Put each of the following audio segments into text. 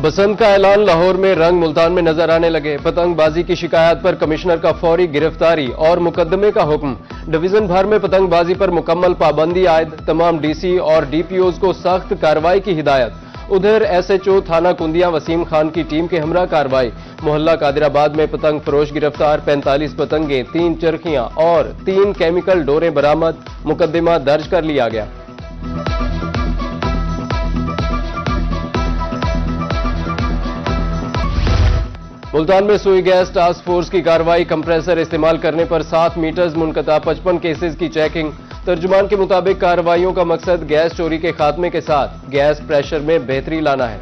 बसंत का ऐलान, लाहौर में रंग मुल्तान में नजर आने लगे। पतंग बाजी की शिकायत पर कमिश्नर का फौरी गिरफ्तारी और मुकदमे का हुक्म। डिवीजन भर में पतंग बाजी पर मुकम्मल पाबंदी आयद। तमाम डीसी और डीपीओज को सख्त कार्रवाई की हिदायत। उधर एसएचओ थाना कुंदिया वसीम खान की टीम के हमरा कार्रवाई। मोहल्ला कादिराबाद में पतंग फरोश गिरफ्तार। 45 पतंगे, 3 चरखियां और 3 केमिकल डोरे बरामद। मुकदमा दर्ज कर लिया गया। मुल्तान में सुई गैस टास्क फोर्स की कार्रवाई। कंप्रेसर इस्तेमाल करने पर 7 मीटर्स मुनक़ता, 55 केसेस की चेकिंग। तर्जुमान के मुताबिक कार्रवाइयों का मकसद गैस चोरी के खात्मे के साथ गैस प्रेशर में बेहतरी लाना है।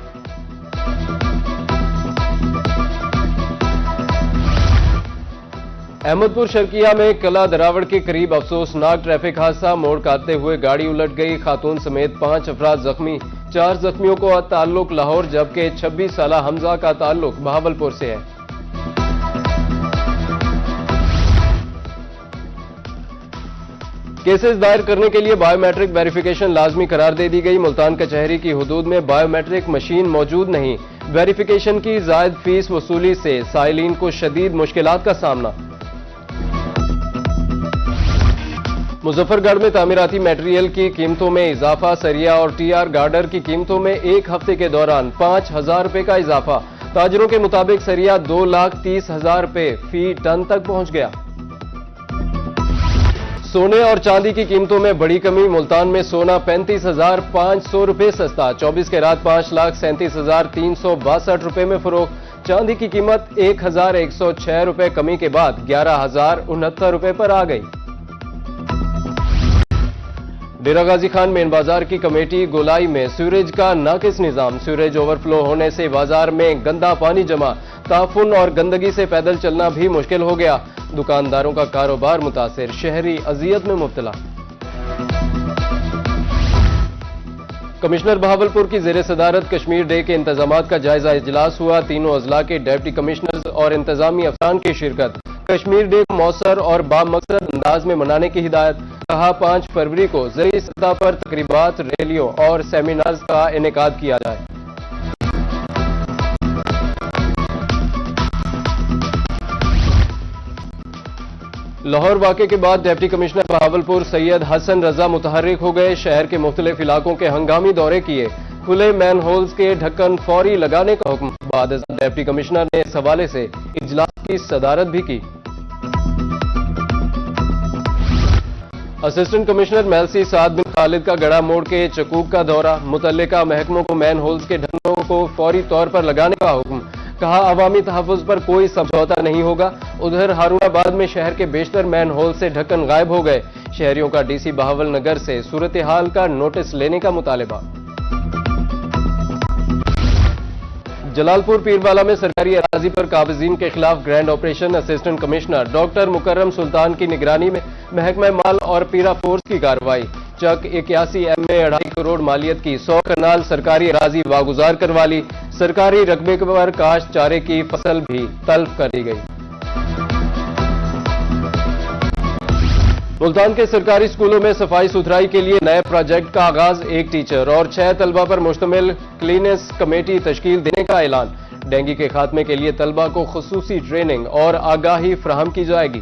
अहमदपुर शर्किया में कला दरावड़ के करीब अफसोसनाक ट्रैफिक हादसा। मोड़ काटते हुए गाड़ी उलट गई। खातून समेत 5 अफराद जख्मी। 4 जख्मियों को ताल्लुक लाहौर जबकि 26 साला हमजा का ताल्लुक बहावलपुर से है। केसेस दायर करने के लिए बायोमेट्रिक वेरिफिकेशन लाजमी करार दे दी गई। मुल्तान कचहरी की हुदूद में बायोमेट्रिक मशीन मौजूद नहीं। वेरिफिकेशन की जायद फीस वसूली से साइलिन को शदीद मुश्किलात का सामना। मुजफ्फरगढ़ में तामीराती मटेरियल की कीमतों में इजाफा। सरिया और टीआर गार्डर की कीमतों में एक हफ्ते के दौरान 5,000 रुपए का इजाफा। ताजरों के मुताबिक सरिया 2,30,000 रुपए फी टन तक पहुंच गया। सोने और चांदी की कीमतों में बड़ी कमी। मुल्तान में सोना 35,500 रुपए सस्ता। 24 कैरात 5,37,362 रुपए में फरोख्त। चांदी की कीमत 1,106 रुपए कमी के बाद 11,069 रुपए पर आ गई। डेरा गाजी खान मेन बाजार की कमेटी गोलाई में सीवरेज का नाकिस निजाम। सीवरेज ओवरफ्लो होने से बाजार में गंदा पानी जमा। ताफुन और गंदगी से पैदल चलना भी मुश्किल हो गया। दुकानदारों का कारोबार मुतासिर। शहरी अजियत में मुब्तला। कमिश्नर बहावलपुर की जेर सदारत कश्मीर डे के इंतजामात का जायजा इजलास हुआ। तीनों अजला के डिप्टी कमिश्नर्स और इंतजामी अफसरान की शिरकत। कश्मीर डे को मौसर और बामकसद अंदाज में मनाने की हिदायत। कहा 5 फरवरी को ज़रूरी सतह पर तकरीबात, रैलियों और सेमिनार्स का इनेकाद किया जाए। लाहौर वाक़े के बाद डिप्टी कमिश्नर बहावलपुर सैयद हसन रजा मुतहर्रिक हो गए। शहर के मुख्तलिफ इलाकों के हंगामी दौरे किए। खुले मैन होल्स के ढक्कन फौरी लगाने का हुक्म। बाद डिप्टी कमिश्नर ने इस हवाले से इजलास की सदारत भी की। असिस्टेंट कमिश्नर मेलसी साद बिन खालिद का गड़ा मोड़ के चकूक का दौरा। मुतल्लिका महकमों को मैन होल्स के ढक्कनों को फौरी तौर पर लगाने का हुक्म। कहा अवामी तहफ़्फ़ुज़ पर कोई समझौता नहीं होगा। उधर हारूनाबाद में शहर के बेशतर मैन होल से ढक्कन गायब हो गए। शहरियों का डीसी बहावल नगर से सूरत हाल का नोटिस लेने का मुतालबा। जलालपुर पीरवाला में सरकारी अराजी पर काबिजीन के खिलाफ grand operation. Assistant commissioner doctor Mukarram Sultan की निगरानी में महकमा माल और पीरा फोर्स की कार्रवाई। चक 81 एम में 2.5 करोड़ मालियत की 100 कनाल सरकारी अराजी वागुजार करवा ली। सरकारी रकबे पर काश्त चारे की फसल भी तल्फ कर दी गई। मुल्तान के सरकारी स्कूलों में सफाई सुथराई के लिए नए प्रोजेक्ट का आगाज। 1 टीचर और 6 तलबा पर मुश्तमिल क्लीनेस कमेटी तश्कील देने का ऐलान। डेंगू के खात्मे के लिए तलबा को खुसूसी ट्रेनिंग और आगाही फराहम की जाएगी।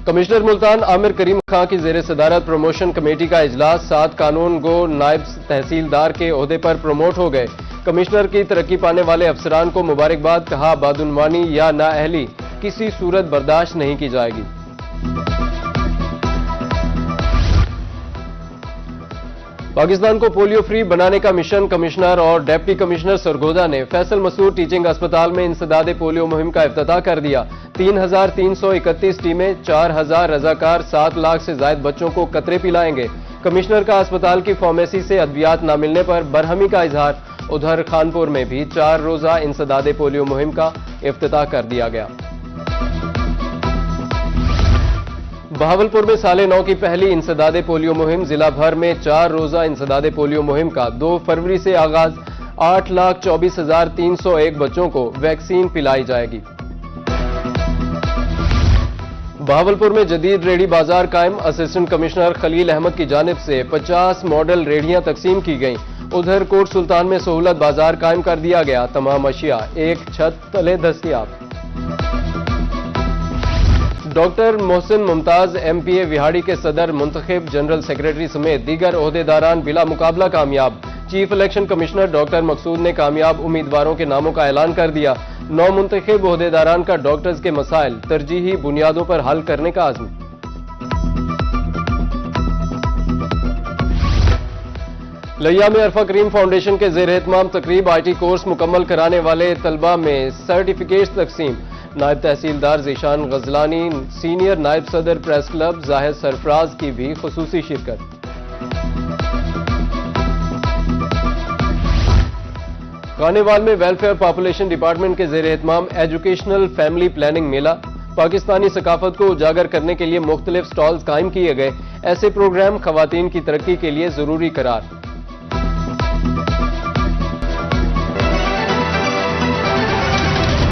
कमिश्नर मुल्तान आमिर करीम खां की जेर सदारत प्रमोशन कमेटी का इजलास। 7 कानून गो नायब तहसीलदार के ओहदे पर प्रमोट हो गए। कमिश्नर की तरक्की पाने वाले अफसरान को मुबारकबाद। कहा बादुनवानी या नाअहली किसी सूरत बर्दाश्त नहीं की जाएगी। पाकिस्तान को पोलियो फ्री बनाने का मिशन। कमिश्नर और डिप्टी कमिश्नर सरगोदा ने फैसल मसूद टीचिंग अस्पताल में इंसदादे पोलियो मुहिम का इफ्तिताह कर दिया। 3,331 टीमें, 4,000 रजाकार, 7 लाख से जायद बच्चों को कतरे पिलाएंगे। कमिश्नर का अस्पताल की फार्मेसी से अद्वियात न मिलने पर बरहमी का इजहार। उधर खानपुर में भी 4 रोजा इंसदादे पोलियो मुहिम का इफ्तिताह कर दिया गया। बहावलपुर में साले 9 की पहली इंसदादे पोलियो मुहिम। जिला भर में 4 रोजा इंसदादे पोलियो मुहिम का 2 फरवरी से आगाज। 8,24,301 बच्चों को वैक्सीन पिलाई जाएगी। بہاولپور میں جدید ریڑھی بازار قائم، اسسٹنٹ کمشنر خلیل احمد کی جانب سے 50 ماڈل ریڑھیاں تقسیم کی گئیں۔ ادھر کوٹ سلطان میں سہولت بازار قائم کر دیا گیا، تمام اشیاء ایک چھت تلے دستیاب۔ ڈاکٹر محسن ممتاز ایم پی اے وہاڑی کے صدر منتخب، جنرل سیکریٹری سمیت دیگر عہدیداران بلا مقابلہ کامیاب۔ چیف الیکشن کمشنر ڈاکٹر مقصود نے کامیاب امیدواروں کے ناموں کا اعلان کر دیا۔ 9 منتخب عہدیداران کا ڈاکٹرز کے مسائل ترجیحی بنیادوں پر حل کرنے کا عزم۔ لیا میں عرفہ کریم فاؤنڈیشن کے زیر اہتمام تقریب، آئی ٹی کورس مکمل کرانے والے طلبہ میں سرٹیفکیٹس تقسیم۔ نائب تحصیلدار ذیشان غزلانی، سینئر نائب صدر پریس کلب زاہد سرفراز کی بھی خصوصی شرکت۔ خانیوال میں ویلفیئر پاپولیشن ڈپارٹمنٹ کے زیر اہتمام ایجوکیشنل فیملی پلاننگ میلہ، پاکستانی ثقافت کو اجاگر کرنے کے لیے مختلف سٹالز قائم کیے گئے، ایسے پروگرام خواتین کی ترقی کے لیے ضروری قرار۔